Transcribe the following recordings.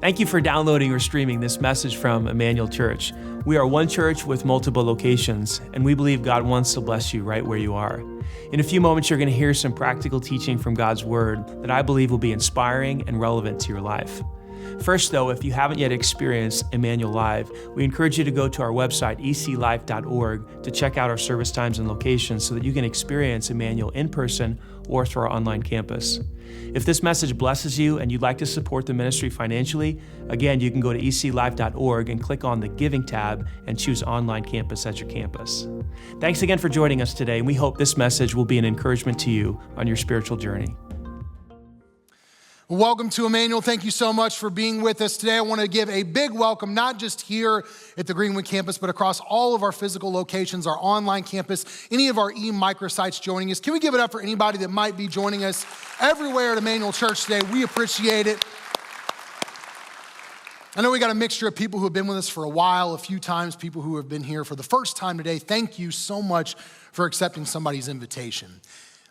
Thank you for downloading or streaming this message from Emmanuel Church. We are one church with multiple locations, and we believe God wants to bless you right where you are. In a few moments, you're going to hear some practical teaching from God's Word that I believe will be inspiring and relevant to your life. First, though, if you haven't yet experienced Emmanuel Live, we encourage you to go to our website, eclife.org, to check out our service times and locations so that you can experience Emmanuel in person or through our online campus. If this message blesses you and you'd like to support the ministry financially, again, you can go to eclife.org and click on the Giving tab and choose Online Campus at your campus. Thanks again for joining us today, and we hope this message will be an encouragement to you on your spiritual journey. Welcome to Emmanuel. Thank you so much for being with us today. I want to give a big welcome, not just here at the Greenwood campus, but across all of our physical locations, our online campus, any of our e-microsites joining us. Can we give it up for anybody that might be joining us everywhere at Emmanuel Church today? We appreciate it. I know we got a mixture of people who have been with us for a while, a few times, people who have been here for the first time today. Thank you so much for accepting somebody's invitation.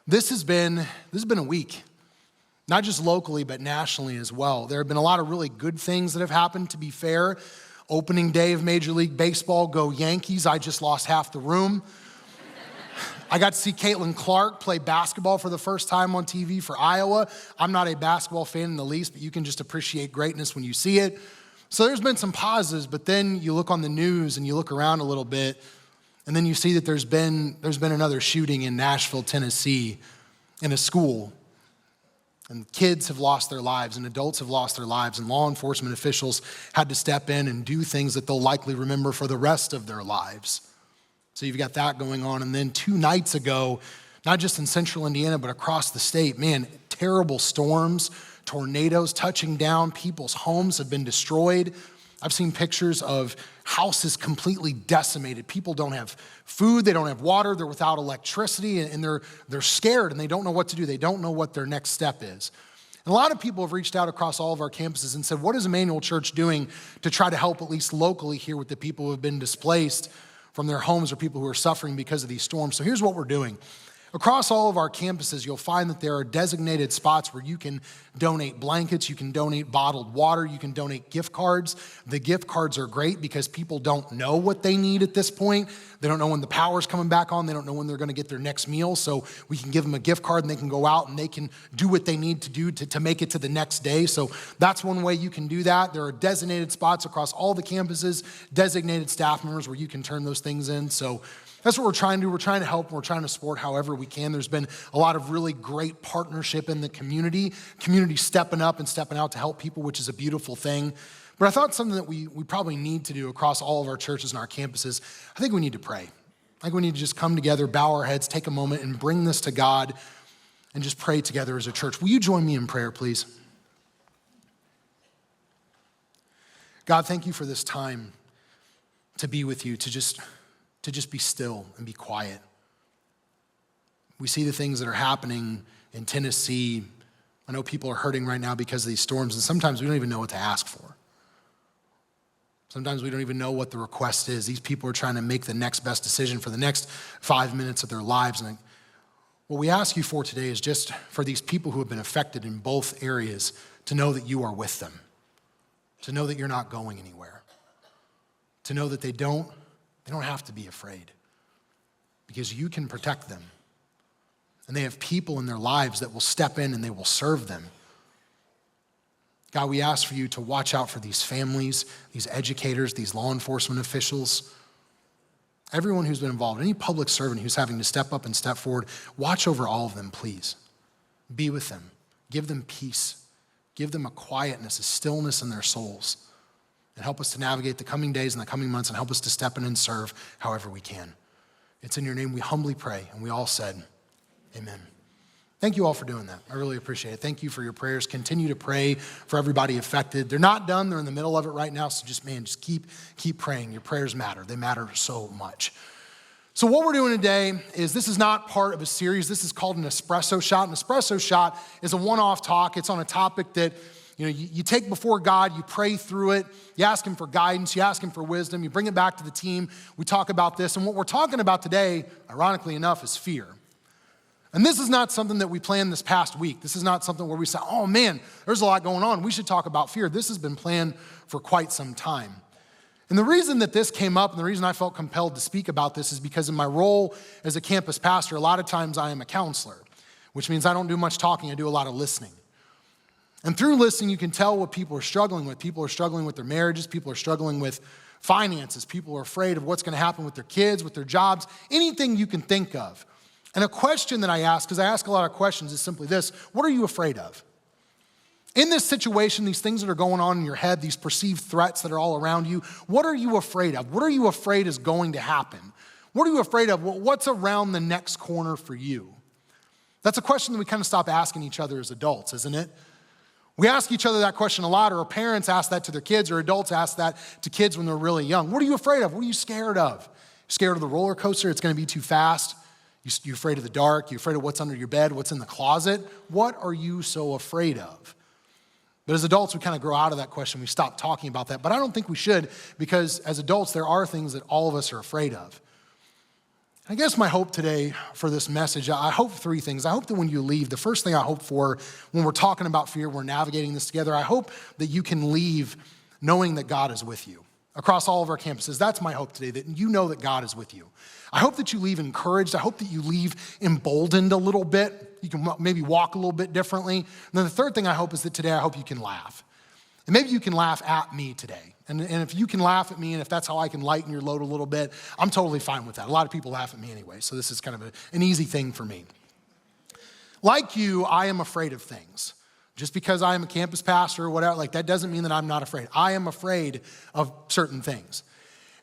This has been a week. Not just locally, but nationally as well. There have been a lot of really good things that have happened, to be fair. Opening day of Major League Baseball, go Yankees. I just lost half the room. I got to see Caitlin Clark play basketball for the first time on TV for Iowa. I'm not a basketball fan in the least, but you can just appreciate greatness when you see it. So there's been some pauses, but then you look on the news and you look around a little bit, and then you see that there's been another shooting in Nashville, Tennessee, in a school. And kids have lost their lives, and adults have lost their lives, and law enforcement officials had to step in and do things that they'll likely remember for the rest of their lives. So you've got that going on. And then 2 nights ago, not just in central Indiana, but across the state, man, terrible storms, tornadoes touching down. People's homes have been destroyed. I've seen pictures of houses completely decimated. People don't have food, they don't have water, they're without electricity, and they're scared and they don't know what to do. They don't know what their next step is. And a lot of people have reached out across all of our campuses and said, what is Emmanuel Church doing to try to help at least locally here with the people who have been displaced from their homes or people who are suffering because of these storms? So here's what we're doing. Across all of our campuses, you'll find that there are designated spots where you can donate blankets, you can donate bottled water, you can donate gift cards. The gift cards are great because people don't know what they need at this point. They don't know when the power's coming back on. They don't know when they're going to get their next meal. So we can give them a gift card and they can go out and they can do what they need to do to make it to the next day. So that's one way you can do that. There are designated spots across all the campuses, designated staff members where you can turn those things in. So that's what we're trying to do. We're trying to help. We're trying to support however we can. There's been a lot of really great partnership in the community stepping up and stepping out to help people, which is a beautiful thing. But I thought something that we probably need to do across all of our churches and our campuses, I think we need to pray. I think we need to just come together, bow our heads, take a moment and bring this to God and just pray together as a church. Will you join me in prayer, please? God, thank you for this time to be with you, to just be still and be quiet. We see the things that are happening in Tennessee. I know people are hurting right now because of these storms, and sometimes we don't even know what to ask for. Sometimes we don't even know what the request is. These people are trying to make the next best decision for the next 5 minutes of their lives. And what we ask you for today is just for these people who have been affected in both areas to know that you are with them, to know that you're not going anywhere, to know that they don't have to be afraid because you can protect them. And they have people in their lives that will step in and they will serve them. God, we ask for you to watch out for these families, these educators, these law enforcement officials, everyone who's been involved, any public servant who's having to step up and step forward. Watch over all of them, please. Be with them. Give them peace. Give them a quietness, a stillness in their souls. And help us to navigate the coming days and the coming months and help us to step in and serve however we can. It's in your name we humbly pray, and we all said, amen. Thank you all for doing that. I really appreciate it. Thank you for your prayers. Continue to pray for everybody affected. They're not done. They're in the middle of it right now. So just keep praying. Your prayers matter. They matter so much. So what we're doing today is this is not part of a series. This is called an Espresso Shot. An Espresso Shot is a one-off talk. It's on a topic that you take before God, you pray through it, you ask him for guidance, you ask him for wisdom, you bring it back to the team, we talk about this. And what we're talking about today, ironically enough, is fear. And this is not something that we planned this past week. This is not something where we say, oh man, there's a lot going on. We should talk about fear. This has been planned for quite some time. And the reason that this came up and the reason I felt compelled to speak about this is because in my role as a campus pastor, a lot of times I am a counselor, which means I don't do much talking, I do a lot of listening. And through listening, you can tell what people are struggling with. People are struggling with their marriages, people are struggling with finances, people are afraid of what's gonna happen with their kids, with their jobs, anything you can think of. And a question that I ask, because I ask a lot of questions, is simply this: what are you afraid of? In this situation, these things that are going on in your head, these perceived threats that are all around you, what are you afraid of? What are you afraid is going to happen? What are you afraid of? What's around the next corner for you? That's a question that we kind of stop asking each other as adults, isn't it? We ask each other that question a lot, or parents ask that to their kids, or adults ask that to kids when they're really young. What are you afraid of? What are you scared of? Scared of the roller coaster? It's going to be too fast? You're afraid of the dark? You're afraid of what's under your bed? What's in the closet? What are you so afraid of? But as adults, we kind of grow out of that question. We stop talking about that. But I don't think we should, because as adults, there are things that all of us are afraid of. I guess my hope today for this message, I hope three things. I hope that when you leave, the first thing I hope for when we're talking about fear, we're navigating this together, I hope that you can leave knowing that God is with you across all of our campuses. That's my hope today, that you know that God is with you. I hope that you leave encouraged. I hope that you leave emboldened a little bit. You can maybe walk a little bit differently. And then the third thing I hope is that today I hope you can laugh. And maybe you can laugh at me today. And if you can laugh at me, and if that's how I can lighten your load a little bit, I'm totally fine with that. A lot of people laugh at me anyway, so this is kind of an easy thing for me. Like you, I am afraid of things. Just because I am a campus pastor or whatever, like that doesn't mean that I'm not afraid. I am afraid of certain things.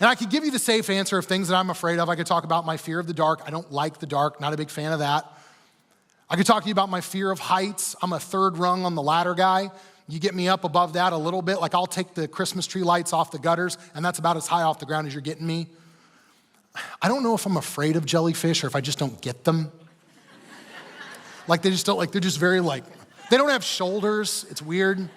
And I could give you the safe answer of things that I'm afraid of. I could talk about my fear of the dark. I don't like the dark, not a big fan of that. I could talk to you about my fear of heights. I'm a third rung on the ladder guy. You get me up above that a little bit, like I'll take the Christmas tree lights off the gutters, and that's about as high off the ground as you're getting me. I don't know if I'm afraid of jellyfish or if I just don't get them. Like they just don't, like they're just very like, they don't have shoulders. It's weird.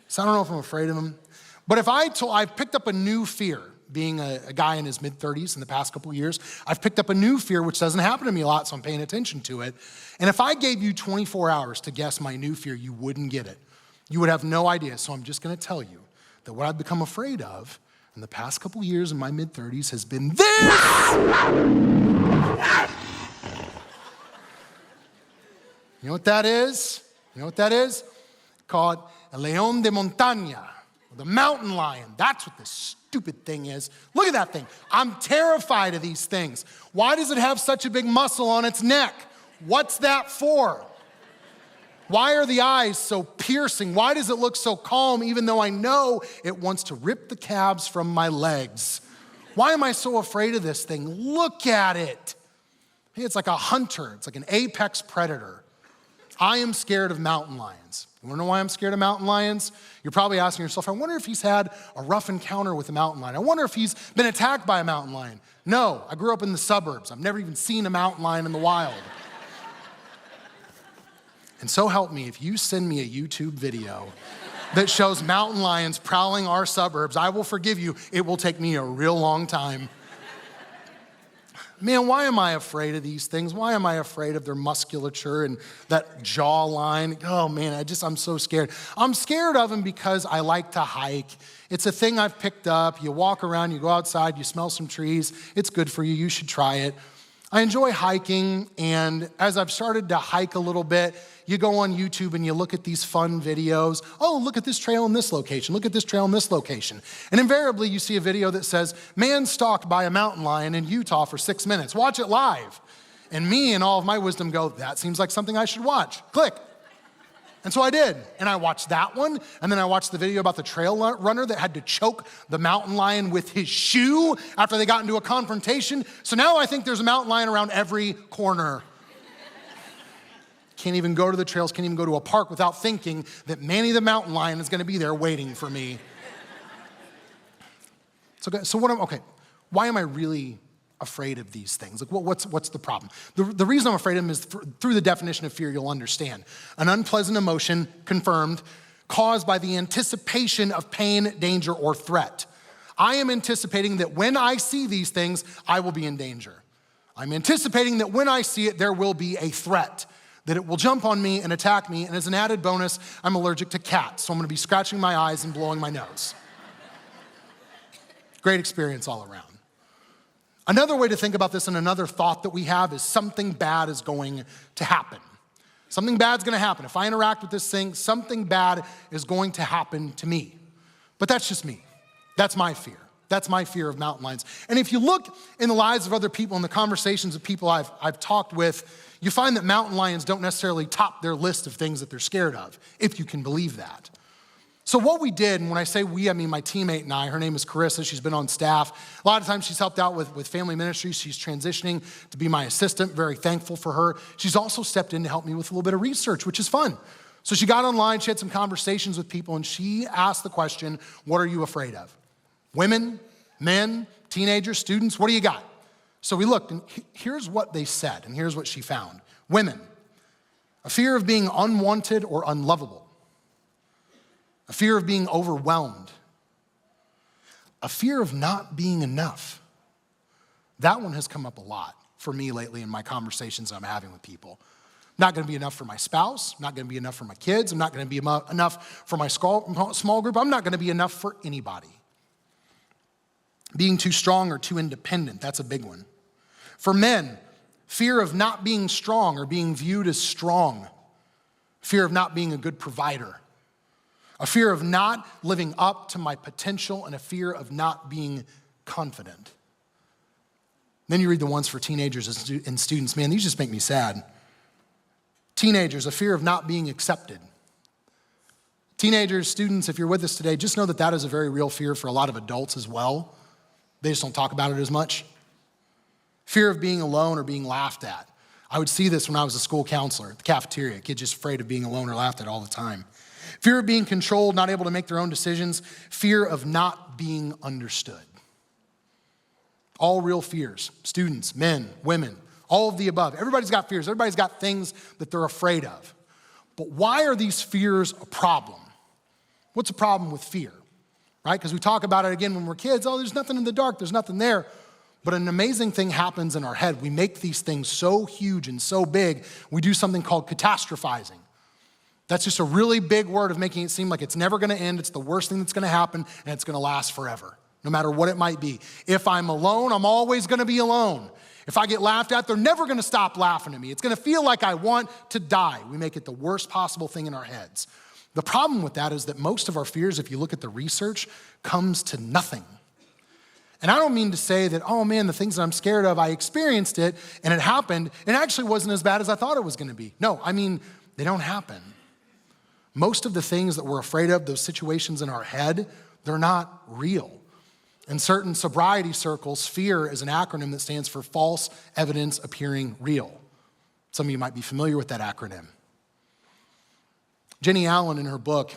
So I don't know if I'm afraid of them. But if I've picked up a new fear, being a guy in his mid-30s in the past couple of years, I've picked up a new fear, which doesn't happen to me a lot, so I'm paying attention to it. And if I gave you 24 hours to guess my new fear, you wouldn't get it. You would have no idea. So I'm just going to tell you that what I've become afraid of in the past couple of years in my mid-30s has been this. You know what that is? You know what that is? Called a león de montaña, the mountain lion. That's what this stupid thing is. Look at that thing. I'm terrified of these things. Why does it have such a big muscle on its neck? What's that for? Why are the eyes so piercing? Why does it look so calm even though I know it wants to rip the calves from my legs? Why am I so afraid of this thing? Look at it. Hey, it's like a hunter. It's like an apex predator. I am scared of mountain lions. You wanna know why I'm scared of mountain lions? You're probably asking yourself, I wonder if he's had a rough encounter with a mountain lion. I wonder if he's been attacked by a mountain lion. No, I grew up in the suburbs. I've never even seen a mountain lion in the wild. And so help me, if you send me a YouTube video that shows mountain lions prowling our suburbs, I will forgive you. It will take me a real long time. Man, why am I afraid of these things? Why am I afraid of their musculature and that jawline? Oh man, I'm so scared. I'm scared of them because I like to hike. It's a thing I've picked up. You walk around, you go outside, you smell some trees. It's good for you. You should try it. I enjoy hiking, and as I've started to hike a little bit, you go on YouTube and you look at these fun videos. Oh, look at this trail in this location. Look at this trail in this location. And invariably, you see a video that says, man stalked by a mountain lion in Utah for 6 minutes. Watch it live. And me and all of my wisdom go, that seems like something I should watch. Click. And so I did. And I watched that one. And then I watched the video about the trail runner that had to choke the mountain lion with his shoe after they got into a confrontation. So now I think there's a mountain lion around every corner. Can't even go to the trails, can't even go to a park without thinking that Manny the mountain lion is gonna be there waiting for me. Why am I really afraid of these things? Like, what's the problem? The reason I'm afraid of them is through the definition of fear, you'll understand. An unpleasant emotion, confirmed, caused by the anticipation of pain, danger, or threat. I am anticipating that when I see these things, I will be in danger. I'm anticipating that when I see it, there will be a threat, that it will jump on me and attack me. And as an added bonus, I'm allergic to cats, so I'm gonna be scratching my eyes and blowing my nose. Great experience all around. Another way to think about this, and another thought that we have, is something bad is going to happen. Something bad's gonna happen. If I interact with this thing, something bad is going to happen to me. But that's just me. That's my fear. That's my fear of mountain lions. And if you look in the lives of other people, in the conversations of people I've talked with, you find that mountain lions don't necessarily top their list of things that they're scared of, if you can believe that. So what we did, and when I say we, I mean my teammate and I, her name is Carissa, she's been on staff. A lot of times she's helped out with family ministries. She's transitioning to be my assistant, very thankful for her. She's also stepped in to help me with a little bit of research, which is fun. So she got online, she had some conversations with people, and she asked the question, what are you afraid of? Women, men, teenagers, students, what do you got? So we looked, and here's what they said, and here's what she found. Women, a fear of being unwanted or unlovable. A fear of being overwhelmed. A fear of not being enough. That one has come up a lot for me lately in my conversations I'm having with people. Not gonna be enough for my spouse, not gonna be enough for my kids, I'm not gonna be enough for my small group, I'm not gonna be enough for anybody. Being too strong or too independent, that's a big one. For men, fear of not being strong or being viewed as strong. Fear of not being a good provider. A fear of not living up to my potential, and a fear of not being confident. Then you read the ones for teenagers and students. Man, these just make me sad. Teenagers, a fear of not being accepted. Teenagers, students, if you're with us today, just know that that is a very real fear for a lot of adults as well. They just don't talk about it as much. Fear of being alone or being laughed at. I would see this when I was a school counselor at the cafeteria. Kids just afraid of being alone or laughed at all the time. Fear of being controlled, not able to make their own decisions. Fear of not being understood. All real fears. Students, men, women, all of the above. Everybody's got fears. Everybody's got things that they're afraid of. But why are these fears a problem? What's a problem with fear? Right? Because we talk about it again when we're kids. Oh, there's nothing in the dark. There's nothing there. But an amazing thing happens in our head. We make these things so huge and so big, we do something called catastrophizing. That's just a really big word of making it seem like it's never gonna end, it's the worst thing that's gonna happen, and it's gonna last forever, no matter what it might be. If I'm alone, I'm always gonna be alone. If I get laughed at, they're never gonna stop laughing at me. It's gonna feel like I want to die. We make it the worst possible thing in our heads. The problem with that is that most of our fears, if you look at the research, comes to nothing. And I don't mean to say that, oh man, the things that I'm scared of, I experienced it and it happened, and it actually wasn't as bad as I thought it was gonna be. No, I mean, they don't happen. Most of the things that we're afraid of, those situations in our head, they're not real. In certain sobriety circles, FEAR is an acronym that stands for false evidence appearing real. Some of you might be familiar with that acronym. Jenny Allen, in her book,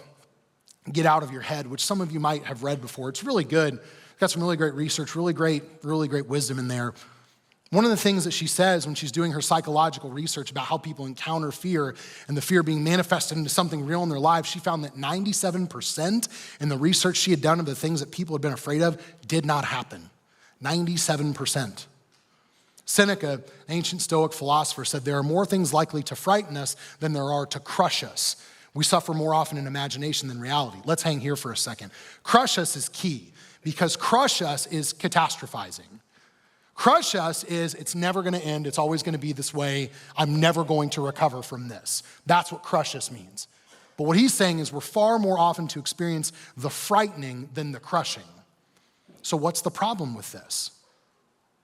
Get Out of Your Head, which some of you might have read before, it's really good. Got some really great research, really great wisdom in there. One of the things that she says when she's doing her psychological research about how people encounter fear and the fear being manifested into something real in their lives, she found that 97% in the research she had done of the things that people had been afraid of did not happen. 97%. Seneca, an ancient Stoic philosopher, said there are more things likely to frighten us than there are to crush us. We suffer more often in imagination than reality. Let's hang here for a second. Crush us is key, because crush us is catastrophizing. Crush us is, it's never gonna end, it's always gonna be this way, I'm never going to recover from this. That's what crush us means. But what he's saying is we're far more often to experience the frightening than the crushing. So what's the problem with this?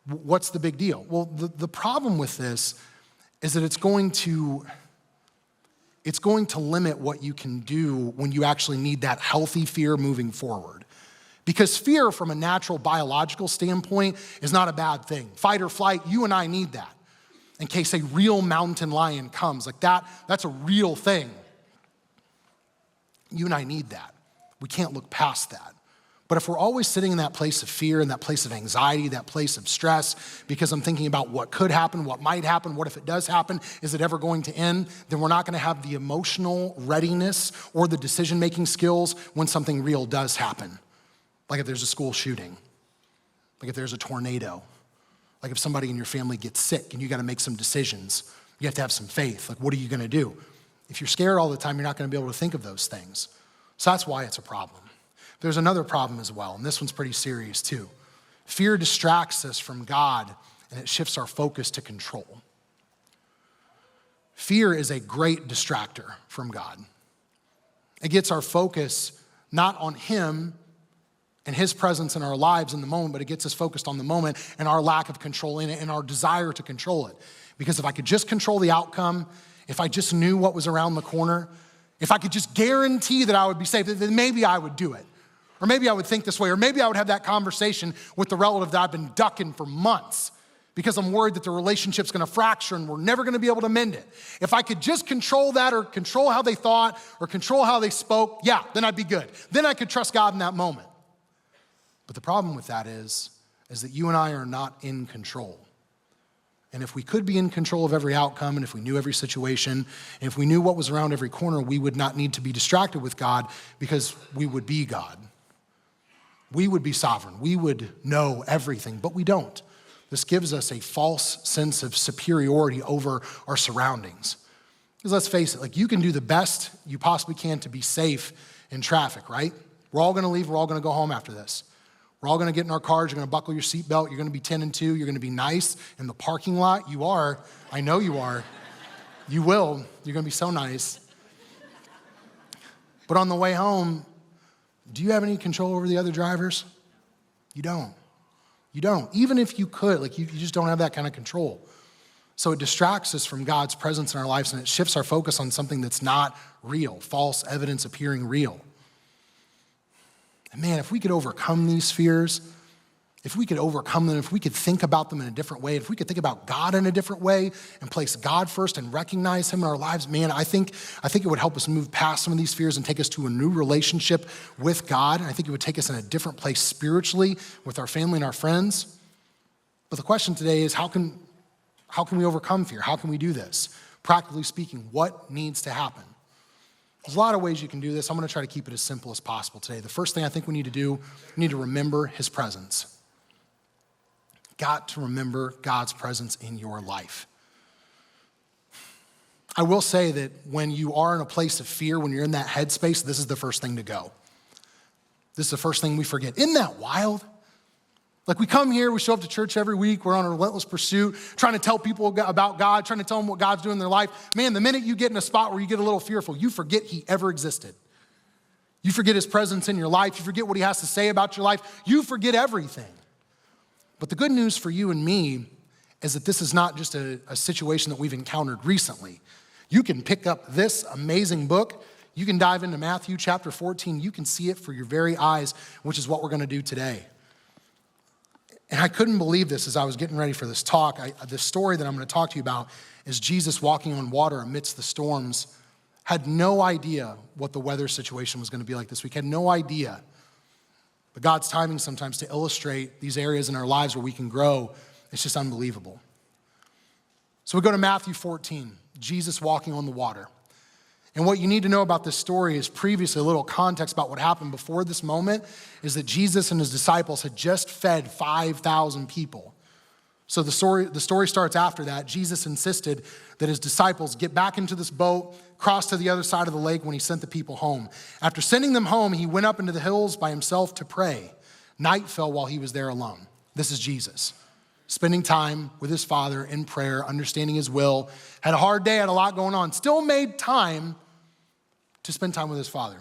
What's the big deal? Well, the problem with this is that it's going to limit what you can do when you actually need that healthy fear moving forward. Because fear from a natural biological standpoint is not a bad thing. Fight or flight, you and I need that. In case a real mountain lion comes, like that's a real thing. You and I need that. We can't look past that. But if we're always sitting in that place of fear, in that place of anxiety, that place of stress, because I'm thinking about what could happen, what might happen, what if it does happen, is it ever going to end? Then we're not gonna have the emotional readiness or the decision-making skills when something real does happen. Like if there's a school shooting, like if there's a tornado, Like if somebody in your family gets sick and you got to make some decisions, you have to have some faith. Like what are you going to do? If you're scared all the time, you're not going to be able to think of those things. So that's why it's a problem. There's another problem as well, and this one's pretty serious too. Fear distracts us from God, and it shifts our focus to control. Fear is a great distractor from God. It gets our focus not on him and his presence in our lives in the moment, but it gets us focused on the moment and our lack of control in it and our desire to control it. Because if I could just control the outcome, if I just knew what was around the corner, if I could just guarantee that I would be safe, then maybe I would do it. Or maybe I would think this way, or maybe I would have that conversation with the relative that I've been ducking for months because I'm worried that the relationship's gonna fracture and we're never gonna be able to mend it. If I could just control that or control how they thought or control how they spoke, yeah, then I'd be good. Then I could trust God in that moment. But the problem with that is that you and I are not in control. And if we could be in control of every outcome, and if we knew every situation, and if we knew what was around every corner, we would not need to be distracted with God because we would be God. We would be sovereign. We would know everything, but we don't. This gives us a false sense of superiority over our surroundings. Because let's face it, like you can do the best you possibly can to be safe in traffic, right? We're all gonna leave, we're all gonna go home after this. We're all gonna get in our cars, you're gonna buckle your seatbelt, you're gonna be 10 and 2, you're gonna be nice in the parking lot. You are, I know you are. You will, you're gonna be so nice. But on the way home, do you have any control over the other drivers? You don't. You don't. Even if you could, like you just don't have that kind of control. So it distracts us from God's presence in our lives and it shifts our focus on something that's not real, false evidence appearing real. And man, if we could overcome these fears, if we could overcome them, if we could think about them in a different way, if we could think about God in a different way and place God first and recognize him in our lives, man, I think it would help us move past some of these fears and take us to a new relationship with God. And I think it would take us in a different place spiritually with our family and our friends. But the question today is how can we overcome fear? How can we do this? Practically speaking, what needs to happen? There's a lot of ways you can do this. I'm gonna try to keep it as simple as possible today. The first thing I think we need to do, we need to remember his presence. Got to remember God's presence in your life. I will say that when you are in a place of fear, when you're in that headspace, this is the first thing to go. This is the first thing we forget. Isn't that wild? Like we come here, we show up to church every week, we're on a relentless pursuit, trying to tell people about God, trying to tell them what God's doing in their life. Man, the minute you get in a spot where you get a little fearful, you forget he ever existed. You forget his presence in your life, you forget what he has to say about your life, you forget everything. But the good news for you and me is that this is not just a situation that we've encountered recently. You can pick up this amazing book. You can dive into Matthew chapter 14. You can see it for your very eyes, which is what we're going to do today. And I couldn't believe this as I was getting ready for this talk. The story that I'm going to talk to you about is Jesus walking on water amidst the storms. Had no idea what the weather situation was going to be like this week. Had no idea. But God's timing sometimes to illustrate these areas in our lives where we can grow, it's just unbelievable. So we go to Matthew 14, Jesus walking on the water. And what you need to know about this story is previously a little context about what happened before this moment is that Jesus and his disciples had just fed 5,000 people. So the story starts after that. Jesus insisted that his disciples get back into this boat, cross to the other side of the lake when he sent the people home. After sending them home, he went up into the hills by himself to pray. Night fell while he was there alone. This is Jesus, spending time with his Father in prayer, understanding his will. Had a hard day, had a lot going on. Still made time to spend time with his Father.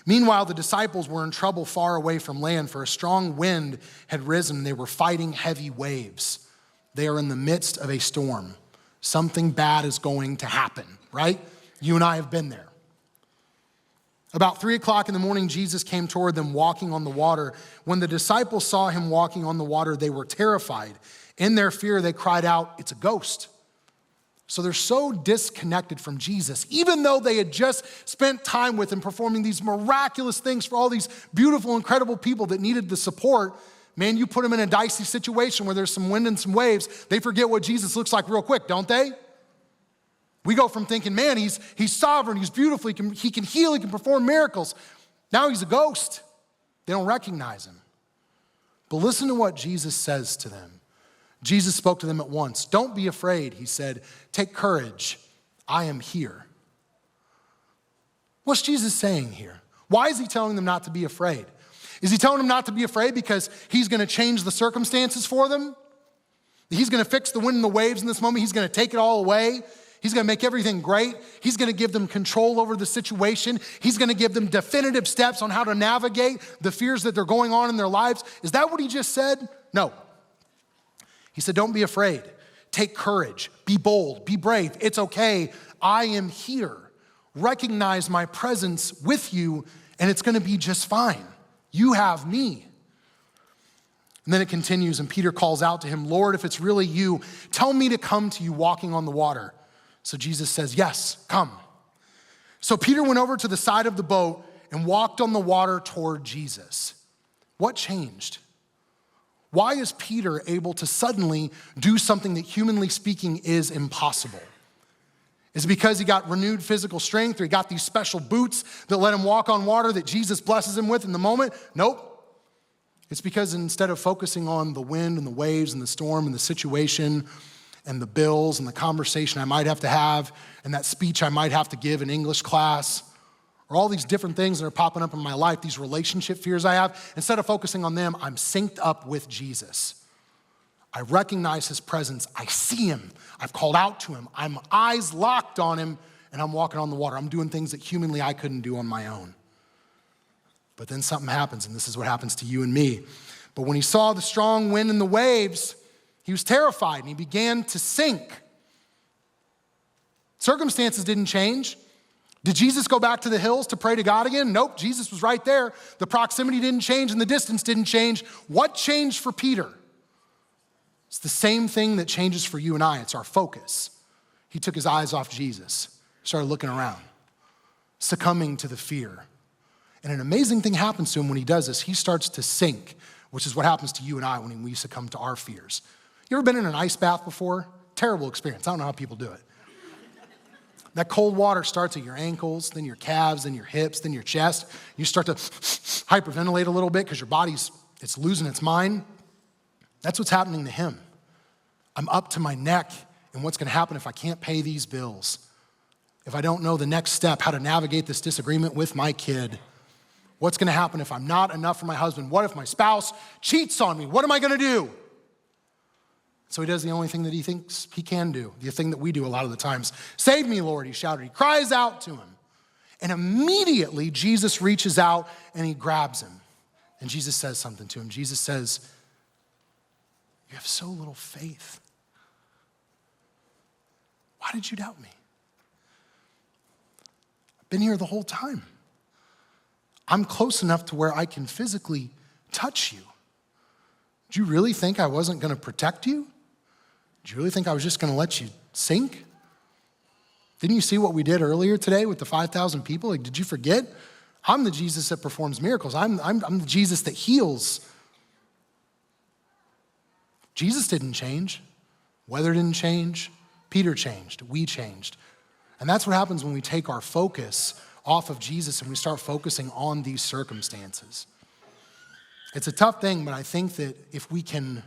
Meanwhile, the disciples were in trouble far away from land, for a strong wind had risen and they were fighting heavy waves. They are in the midst of a storm. Something bad is going to happen, right? You and I have been there. About 3:00 in the morning, Jesus came toward them walking on the water. When the disciples saw him walking on the water, they were terrified. In their fear, they cried out, "It's a ghost." So they're so disconnected from Jesus, even though they had just spent time with him performing these miraculous things for all these beautiful, incredible people that needed the support. Man, you put them in a dicey situation where there's some wind and some waves, they forget what Jesus looks like real quick, don't they? We go from thinking, man, he's sovereign, he's beautiful, he can heal, he can perform miracles. Now he's a ghost. They don't recognize him. But listen to what Jesus says to them. Jesus spoke to them at once. "Don't be afraid," he said. "Take courage. I am here." What's Jesus saying here? Why is he telling them not to be afraid? Is he telling them not to be afraid because he's going to change the circumstances for them? He's going to fix the wind and the waves in this moment. He's going to take it all away. He's going to make everything great. He's going to give them control over the situation. He's going to give them definitive steps on how to navigate the fears that they're going on in their lives. Is that what he just said? No. He said, "Don't be afraid. Take courage. Be bold. Be brave. It's okay. I am here. Recognize my presence with you, and it's going to be just fine. You have me." And then it continues, and Peter calls out to him, "Lord, if it's really you, tell me to come to you walking on the water." So Jesus says, "Yes, come." So Peter went over to the side of the boat and walked on the water toward Jesus. What changed? Why is Peter able to suddenly do something that, humanly speaking, is impossible? Is it because he got renewed physical strength, or he got these special boots that let him walk on water that Jesus blesses him with in the moment? Nope. It's because instead of focusing on the wind and the waves and the storm and the situation and the bills and the conversation I might have to have and that speech I might have to give in English class, or all these different things that are popping up in my life, these relationship fears I have, instead of focusing on them, I'm synced up with Jesus. I recognize his presence. I see him. I've called out to him. I'm eyes locked on him, and I'm walking on the water. I'm doing things that humanly I couldn't do on my own. But then something happens, and this is what happens to you and me. But when he saw the strong wind and the waves, he was terrified, and he began to sink. Circumstances didn't change. Did Jesus go back to the hills to pray to God again? Nope, Jesus was right there. The proximity didn't change, and the distance didn't change. What changed for Peter? It's the same thing that changes for you and I. It's our focus. He took his eyes off Jesus, started looking around, succumbing to the fear. And an amazing thing happens to him when he does this. He starts to sink, which is what happens to you and I when we succumb to our fears. You ever been in an ice bath before? Terrible experience. I don't know how people do it. That cold water starts at your ankles, then your calves, then your hips, then your chest. You start to hyperventilate a little bit because your it's losing its mind. That's what's happening to him. I'm up to my neck in what's going to happen if I can't pay these bills, if I don't know the next step, how to navigate this disagreement with my kid. What's going to happen if I'm not enough for my husband? What if my spouse cheats on me? What am I going to do? So he does the only thing that he thinks he can do, the thing that we do a lot of the times. "Save me, Lord," he shouted. He cries out to him. And immediately Jesus reaches out and he grabs him. And Jesus says something to him. Jesus says, "You have so little faith. Why did you doubt me? I've been here the whole time. I'm close enough to where I can physically touch you. Did you really think I wasn't going to protect you? Did you really think I was just going to let you sink? Didn't you see what we did earlier today with the 5,000 people? Like, did you forget? I'm the Jesus that performs miracles. I'm the Jesus that heals." Jesus didn't change. Weather didn't change. Peter changed. We changed. And that's what happens when we take our focus off of Jesus and we start focusing on these circumstances. It's a tough thing, but I think that if we can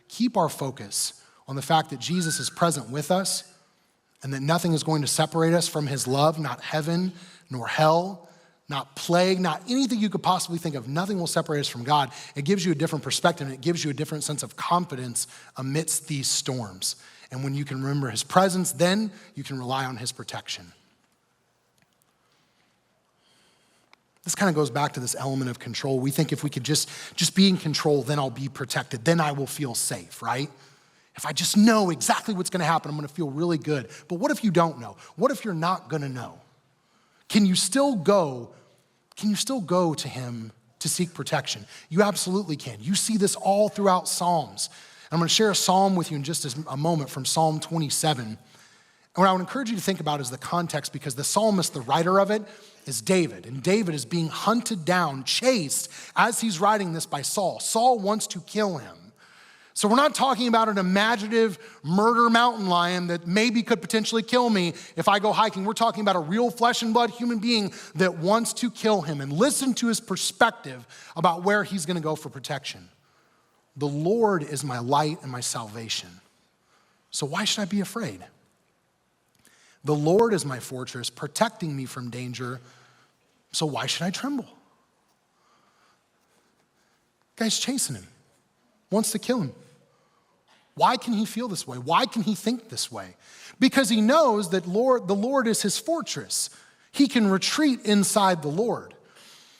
keep our focus on the fact that Jesus is present with us and that nothing is going to separate us from his love, not heaven nor hell, not plague, not anything you could possibly think of, nothing will separate us from God. It gives you a different perspective, and it gives you a different sense of confidence amidst these storms. And when you can remember his presence, then you can rely on his protection. This kind of goes back to this element of control. We think if we could just be in control, then I'll be protected. Then I will feel safe, right? If I just know exactly what's going to happen, I'm going to feel really good. But what if you don't know? What if you're not going to know? Can you still go to him to seek protection? You absolutely can. You see this all throughout Psalms. I'm going to share a psalm with you in just a moment from Psalm 27. And what I would encourage you to think about is the context, because the psalmist, the writer of it, is David. And David is being hunted down, chased, as he's writing this by Saul. Saul wants to kill him. So we're not talking about an imaginative murder mountain lion that maybe could potentially kill me if I go hiking. We're talking about a real flesh and blood human being that wants to kill him. And listen to his perspective about where he's going to go for protection. The Lord is my light and my salvation. So why should I be afraid? The Lord is my fortress, protecting me from danger. So why should I tremble? Guy's chasing him, wants to kill him. Why can he feel this way? Why can he think this way? Because he knows that the Lord is his fortress. He can retreat inside the Lord.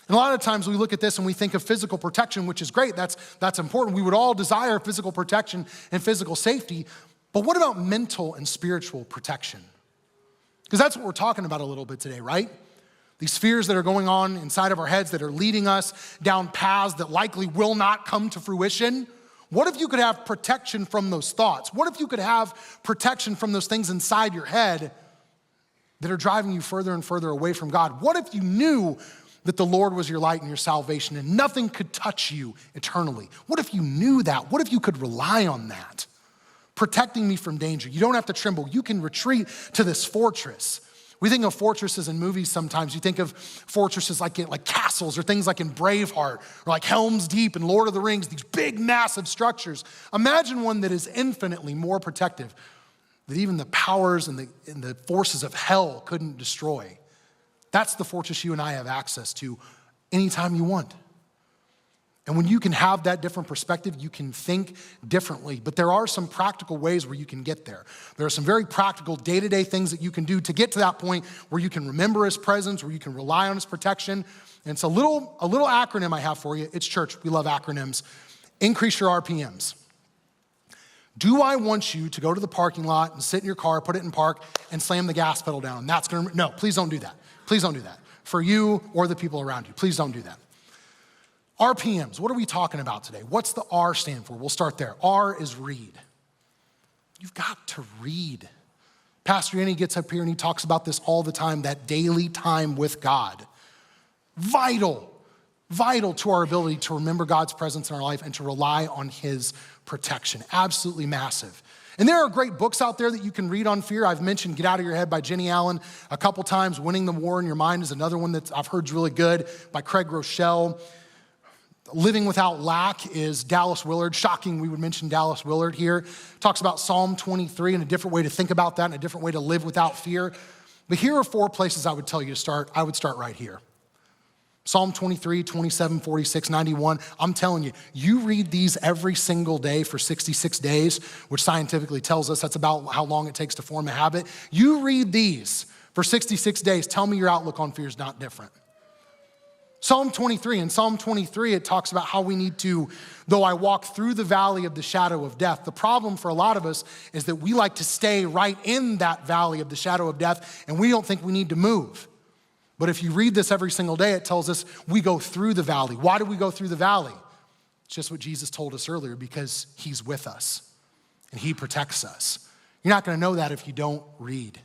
And a lot of times we look at this and we think of physical protection, which is great. That's important. We would all desire physical protection and physical safety. But what about mental and spiritual protection? Because that's what we're talking about a little bit today, right? These fears that are going on inside of our heads that are leading us down paths that likely will not come to fruition. What if you could have protection from those thoughts? What if you could have protection from those things inside your head that are driving you further and further away from God? What if you knew that the Lord was your light and your salvation and nothing could touch you eternally? What if you knew that? What if you could rely on that? Protecting me from danger. You don't have to tremble. You can retreat to this fortress. We think of fortresses in movies sometimes. You think of fortresses like castles or things like in Braveheart or like Helm's Deep and Lord of the Rings, these big, massive structures. Imagine one that is infinitely more protective, that even the powers and the forces of hell couldn't destroy. That's the fortress you and I have access to anytime you want. And when you can have that different perspective, you can think differently. But there are some practical ways where you can get there. There are some very practical day-to-day things that you can do to get to that point where you can remember his presence, where you can rely on his protection. And it's a little acronym I have for you. It's church. We love acronyms. Increase your RPMs. Do I want you to go to the parking lot and sit in your car, put it in park, and slam the gas pedal down? No, please don't do that. Please don't do that. For you or the people around you, please don't do that. RPMs, what are we talking about today? What's the R stand for? We'll start there. R is read. You've got to read. Pastor Andy gets up here and he talks about this all the time, that daily time with God. Vital to our ability to remember God's presence in our life and to rely on his protection. Absolutely massive. And there are great books out there that you can read on fear. I've mentioned Get Out of Your Head by Jenny Allen a couple times. Winning the War in Your Mind is another one that I've heard is really good by Craig Rochelle. Living Without Lack is Dallas Willard. Shocking we would mention Dallas Willard here. Talks about Psalm 23 and a different way to think about that and a different way to live without fear. But here are 4 places I would tell you to start. I would start right here. Psalm 23, 27, 46, 91. I'm telling you, you read these every single day for 66 days, which scientifically tells us that's about how long it takes to form a habit. You read these for 66 days. Tell me your outlook on fear is not different. Psalm 23, in Psalm 23, it talks about how we need to, though I walk through the valley of the shadow of death. The problem for a lot of us is that we like to stay right in that valley of the shadow of death, and we don't think we need to move. But if you read this every single day, it tells us we go through the valley. Why do we go through the valley? It's just what Jesus told us earlier, because he's with us and he protects us. You're not going to know that if you don't read.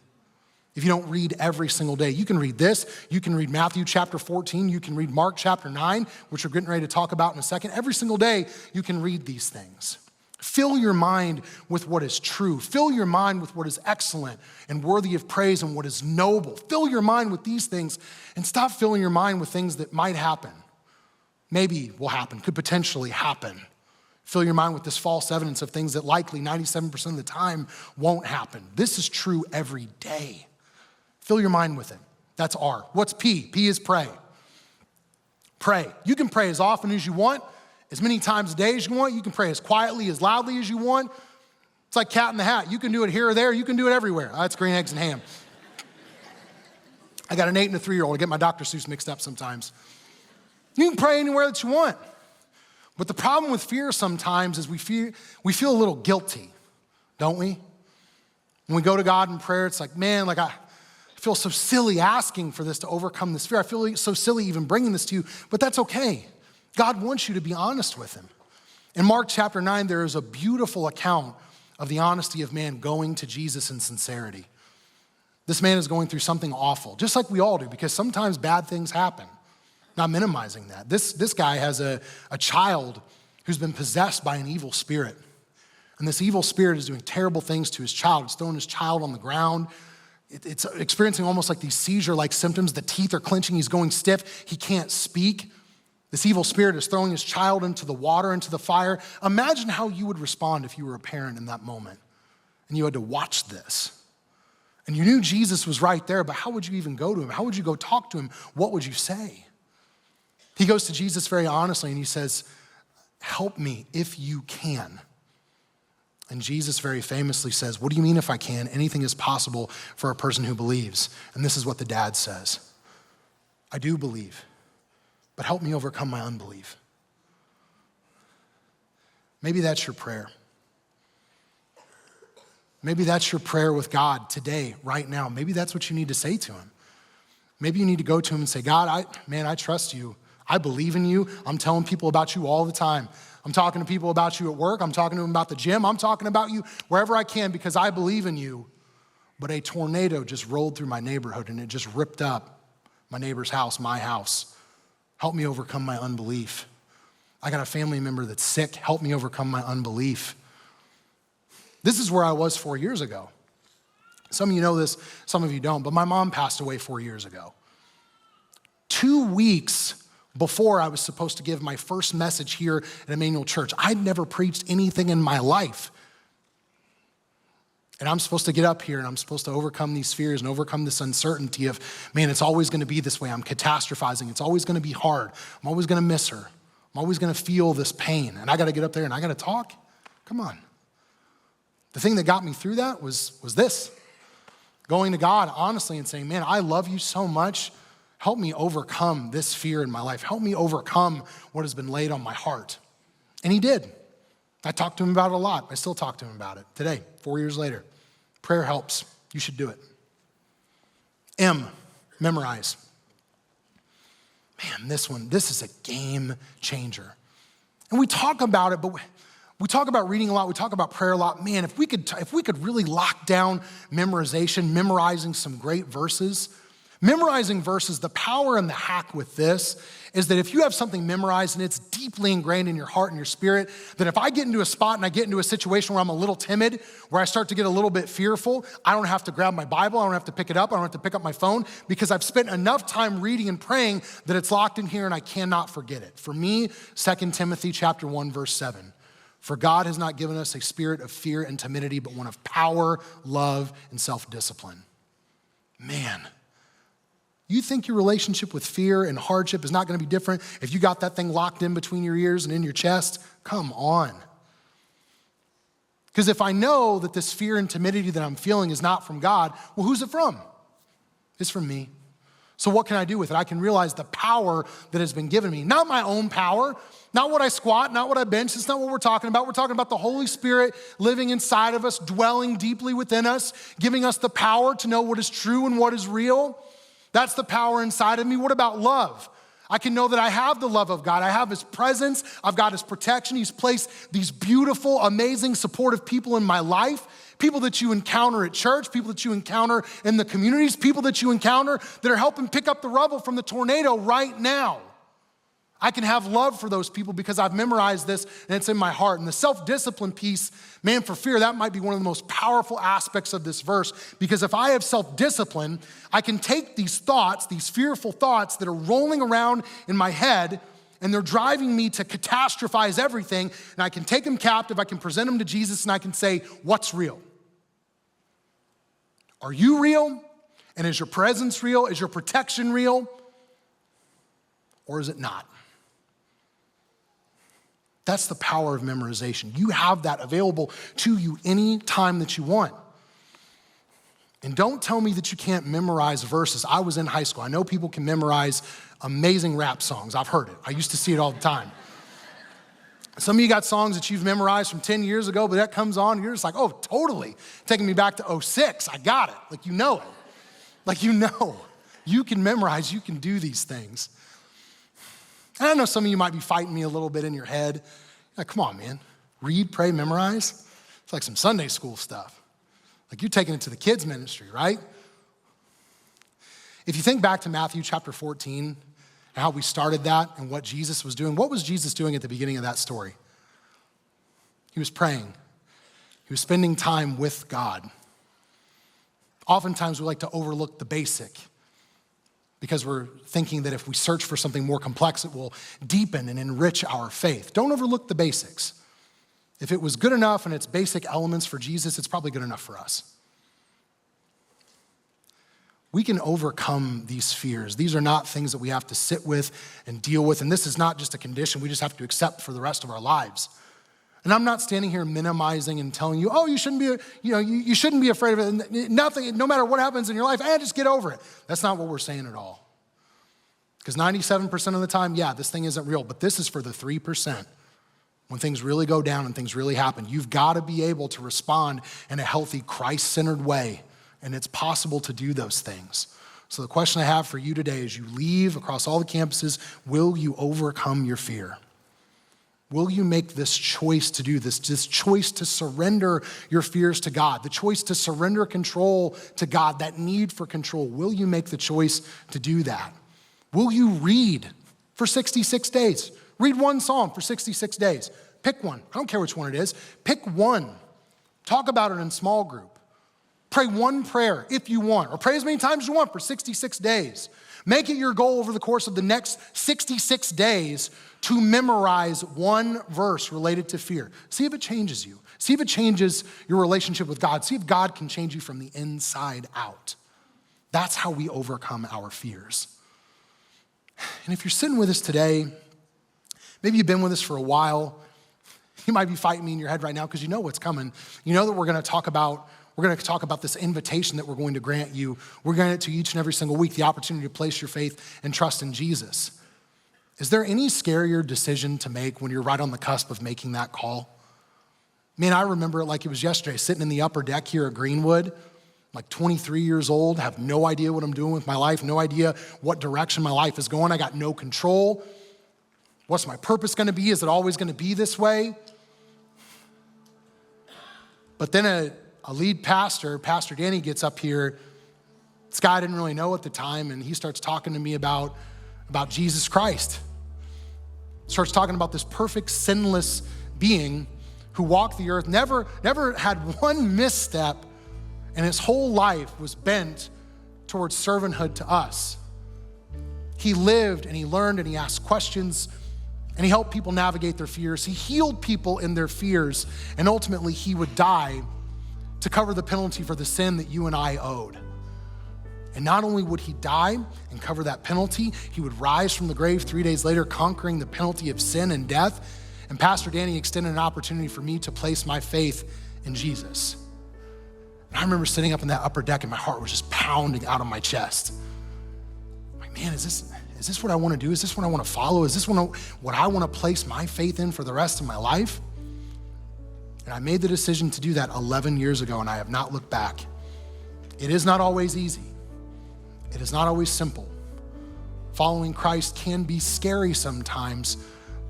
If you don't read every single day. You can read this. You can read Matthew chapter 14. You can read Mark chapter 9, which we're getting ready to talk about in a second. Every single day, you can read these things. Fill your mind with what is true. Fill your mind with what is excellent and worthy of praise and what is noble. Fill your mind with these things and stop filling your mind with things that might happen. Maybe will happen, could potentially happen. Fill your mind with this false evidence of things that likely 97% of the time won't happen. This is true every day. Fill your mind with it. That's R. What's P? P is pray. Pray. You can pray as often as you want, as many times a day as you want. You can pray as quietly, as loudly as you want. It's like cat in the hat. You can do it here or there. You can do it everywhere. That's green eggs and ham. I got an 8 and a 3-year-old. I get my Dr. Seuss mixed up sometimes. You can pray anywhere that you want. But the problem with fear sometimes is we feel a little guilty, don't we? When we go to God in prayer, it's like, man, I feel so silly asking for this to overcome this fear. I feel so silly even bringing this to you, but that's okay. God wants you to be honest with him. In Mark chapter 9, there is a beautiful account of the honesty of man going to Jesus in sincerity. This man is going through something awful, just like we all do, because sometimes bad things happen. Not minimizing that. This guy has a child who's been possessed by an evil spirit. And this evil spirit is doing terrible things to his child. It's throwing his child on the ground. It's experiencing almost like these seizure-like symptoms. The teeth are clenching. He's going stiff. He can't speak. This evil spirit is throwing his child into the water, into the fire. Imagine how you would respond if you were a parent in that moment and you had to watch this. And you knew Jesus was right there, but how would you even go to him? How would you go talk to him? What would you say? He goes to Jesus very honestly and he says, help me if you can. And Jesus very famously says, what do you mean if I can? Anything is possible for a person who believes. And this is what the dad says. I do believe, but help me overcome my unbelief. Maybe that's your prayer. Maybe that's your prayer with God today, right now. Maybe that's what you need to say to him. Maybe you need to go to him and say, God, I trust you. I believe in you. I'm telling people about you all the time. I'm talking to people about you at work. I'm talking to them about the gym. I'm talking about you wherever I can because I believe in you. But a tornado just rolled through my neighborhood and it just ripped up my neighbor's house, my house. Help me overcome my unbelief. I got a family member that's sick. Help me overcome my unbelief. This is where I was 4 years ago. Some of you know this, some of you don't, but my mom passed away 4 years ago. 2 weeks before I was supposed to give my first message here at Emmanuel Church, I'd never preached anything in my life. And I'm supposed to get up here and I'm supposed to overcome these fears and overcome this uncertainty of, man, it's always gonna be this way. I'm catastrophizing. It's always gonna be hard. I'm always gonna miss her. I'm always gonna feel this pain. And I gotta get up there and I gotta talk? Come on. The thing that got me through that was this. Going to God honestly and saying, man, I love you so much. Help me overcome this fear in my life. Help me overcome what has been laid on my heart. And he did. I talked to him about it a lot. I still talk to him about it today, 4 years later. Prayer helps. You should do it. M, memorize. Man, this is a game changer. And we talk about it, but we talk about reading a lot. We talk about prayer a lot. Man, if we could really lock down memorization, memorizing some great verses. Memorizing verses, the power and the hack with this is that if you have something memorized and it's deeply ingrained in your heart and your spirit, that if I get into a spot and I get into a situation where I'm a little timid, where I start to get a little bit fearful, I don't have to grab my Bible, I don't have to pick it up, I don't have to pick up my phone, because I've spent enough time reading and praying that it's locked in here and I cannot forget it. For me, 2 Timothy chapter 1, verse 7. For God has not given us a spirit of fear and timidity, but one of power, love, and self-discipline. Man. You think your relationship with fear and hardship is not gonna be different if you got that thing locked in between your ears and in your chest? Come on. Because if I know that this fear and timidity that I'm feeling is not from God, well, who's it from? It's from me. So what can I do with it? I can realize the power that has been given me. Not my own power, not what I squat, not what I bench. That's not what we're talking about. We're talking about the Holy Spirit living inside of us, dwelling deeply within us, giving us the power to know what is true and what is real. That's the power inside of me. What about love? I can know that I have the love of God. I have his presence. I've got his protection. He's placed these beautiful, amazing, supportive people in my life. People that you encounter at church, people that you encounter in the communities, people that you encounter that are helping pick up the rubble from the tornado right now. I can have love for those people because I've memorized this and it's in my heart. And the self-discipline piece, man, for fear, that might be one of the most powerful aspects of this verse, because if I have self-discipline, I can take these thoughts, these fearful thoughts that are rolling around in my head and they're driving me to catastrophize everything, and I can take them captive, I can present them to Jesus, and I can say, what's real? Are you real? And is your presence real? Is your protection real? Or is it not? That's the power of memorization. You have that available to you any time that you want. And don't tell me that you can't memorize verses. I was in high school. I know people can memorize amazing rap songs. I've heard it. I used to see it all the time. Some of you got songs that you've memorized from 10 years ago, but that comes on and you're just like, oh, totally. Taking me back to 2006. I got it. Like, you know it. Like, you know. You can memorize. You can do these things. And I know some of you might be fighting me a little bit in your head. Like, come on, man. Read, pray, memorize. It's like some Sunday school stuff. Like, you're taking it to the kids' ministry, right? If you think back to Matthew chapter 14 and how we started that and what Jesus was doing, what was Jesus doing at the beginning of that story? He was praying. He was spending time with God. Oftentimes we like to overlook the basic. because we're thinking that if we search for something more complex, it will deepen and enrich our faith. Don't overlook the basics. If it was good enough and its basic elements for Jesus, it's probably good enough for us. We can overcome these fears. These are not things that we have to sit with and deal with, and this is not just a condition we just have to accept for the rest of our lives. And I'm not standing here minimizing and telling you, oh, you shouldn't be afraid of it. Nothing, no matter what happens in your life, just get over it. That's not what we're saying at all. Because 97% of the time, this thing isn't real, but this is for the 3%. When things really go down and things really happen, you've got to be able to respond in a healthy, Christ-centered way, and it's possible to do those things. So the question I have for you today as you leave across all the campuses, will you overcome your fear? Will you make this choice to do this choice to surrender your fears to God, the choice to surrender control to God, that need for control? Will you make the choice to do that? Will you read for 66 days? Read one psalm for 66 days. Pick one. I don't care which one it is. Pick one. Talk about it in small group. Pray one prayer if you want, or pray as many times as you want for 66 days. Make it your goal over the course of the next 66 days to memorize one verse related to fear. See if it changes you. See if it changes your relationship with God. See if God can change you from the inside out. That's how we overcome our fears. And if you're sitting with us today, maybe you've been with us for a while, you might be fighting me in your head right now because you know what's coming. You know that we're going to talk about this invitation that we're going to grant you. We're granting it to you each and every single week, the opportunity to place your faith and trust in Jesus. Is there any scarier decision to make when you're right on the cusp of making that call? Man, I remember it like it was yesterday, sitting in the upper deck here at Greenwood, like 23 years old, have no idea what I'm doing with my life, no idea what direction my life is going. I got no control. What's my purpose going to be? Is it always going to be this way? But then a lead pastor, Pastor Danny, gets up here. This guy I didn't really know at the time, and he starts talking to me about Jesus Christ. Starts talking about this perfect, sinless being who walked the earth, never had one misstep, and his whole life was bent towards servanthood to us. He lived and he learned and he asked questions and he helped people navigate their fears. He healed people in their fears, and ultimately he would die to cover the penalty for the sin that you and I owed. And not only would he die and cover that penalty, he would rise from the grave 3 days later, conquering the penalty of sin and death. And Pastor Danny extended an opportunity for me to place my faith in Jesus. And I remember sitting up in that upper deck and my heart was just pounding out of my chest. I'm like, man, is this what I want to do? Is this what I want to follow? Is this what I want to place my faith in for the rest of my life? And I made the decision to do that 11 years ago, and I have not looked back. It is not always easy. It is not always simple. Following Christ can be scary sometimes,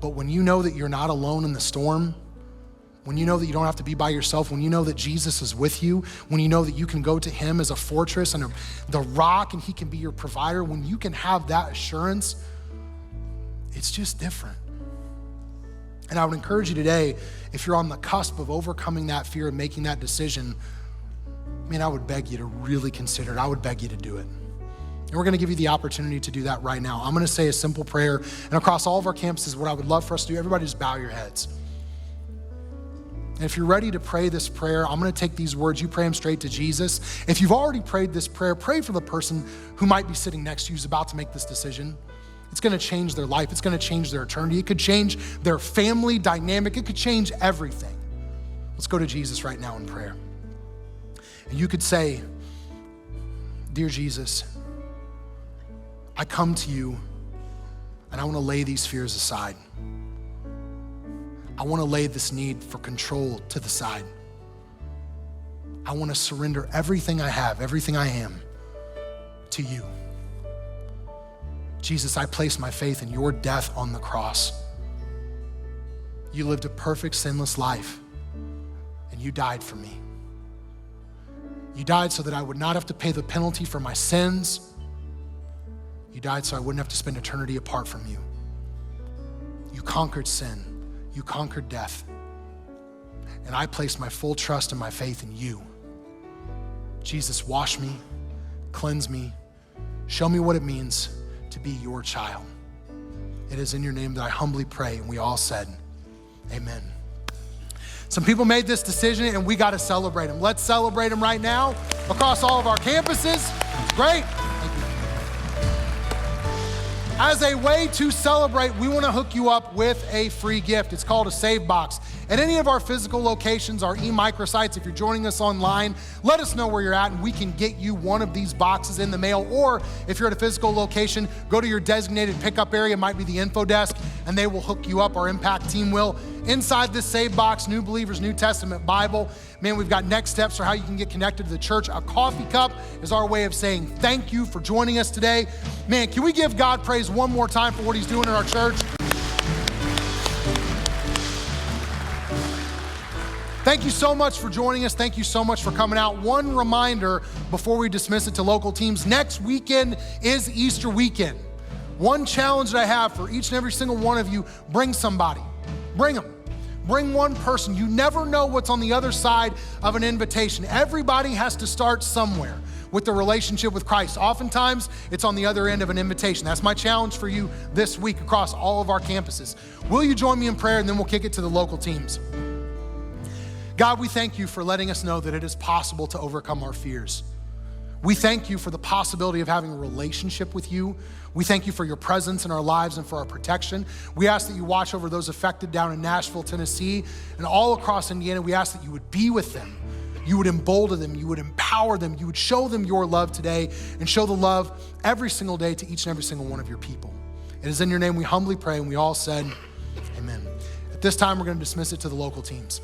but when you know that you're not alone in the storm, when you know that you don't have to be by yourself, when you know that Jesus is with you, when you know that you can go to him as a fortress and the rock and he can be your provider, when you can have that assurance, it's just different. And I would encourage you today, if you're on the cusp of overcoming that fear and making that decision, I would beg you to really consider it. I would beg you to do it. And we're going to give you the opportunity to do that right now. I'm going to say a simple prayer, and across all of our campuses, what I would love for us to do, everybody just bow your heads. And if you're ready to pray this prayer, I'm going to take these words, you pray them straight to Jesus. If you've already prayed this prayer, pray for the person who might be sitting next to you who's about to make this decision. It's going to change their life. It's going to change their eternity. It could change their family dynamic. It could change everything. Let's go to Jesus right now in prayer. And you could say, dear Jesus, I come to you and I want to lay these fears aside. I want to lay this need for control to the side. I want to surrender everything I have, everything I am to you. Jesus, I place my faith in your death on the cross. You lived a perfect, sinless life, and you died for me. You died so that I would not have to pay the penalty for my sins. You died so I wouldn't have to spend eternity apart from you. You conquered sin. You conquered death. And I place my full trust and my faith in you. Jesus, wash me, cleanse me, Show me what it means to be your child. It is in your name that I humbly pray, and we all said, amen. Some people made this decision, and we got to celebrate them. Let's celebrate them right now across all of our campuses. Great. Thank you. As a way to celebrate, we want to hook you up with a free gift. It's called a save box. At any of our physical locations, our e-microsites, if you're joining us online, let us know where you're at and we can get you one of these boxes in the mail. Or if you're at a physical location, go to your designated pickup area, it might be the info desk, and they will hook you up. Our impact team will. Inside this save box, New Believers, New Testament Bible. Man, we've got next steps for how you can get connected to the church. A coffee cup is our way of saying thank you for joining us today. Man, can we give God praise one more time for what he's doing in our church? Thank you so much for joining us. Thank you so much for coming out. One reminder before we dismiss it to local teams. Next weekend is Easter weekend. One challenge that I have for each and every single one of you, bring somebody. Bring them. Bring one person. You never know what's on the other side of an invitation. Everybody has to start somewhere with the relationship with Christ. Oftentimes, it's on the other end of an invitation. That's my challenge for you this week across all of our campuses. Will you join me in prayer, and then we'll kick it to the local teams. God, we thank you for letting us know that it is possible to overcome our fears. We thank you for the possibility of having a relationship with you. We thank you for your presence in our lives and for our protection. We ask that you watch over those affected down in Nashville, Tennessee, and all across Indiana. We ask that you would be with them. You would embolden them. You would empower them. You would show them your love today and show the love every single day to each and every single one of your people. It is in your name we humbly pray, and we all said, amen. At this time, we're going to dismiss it to the local teams.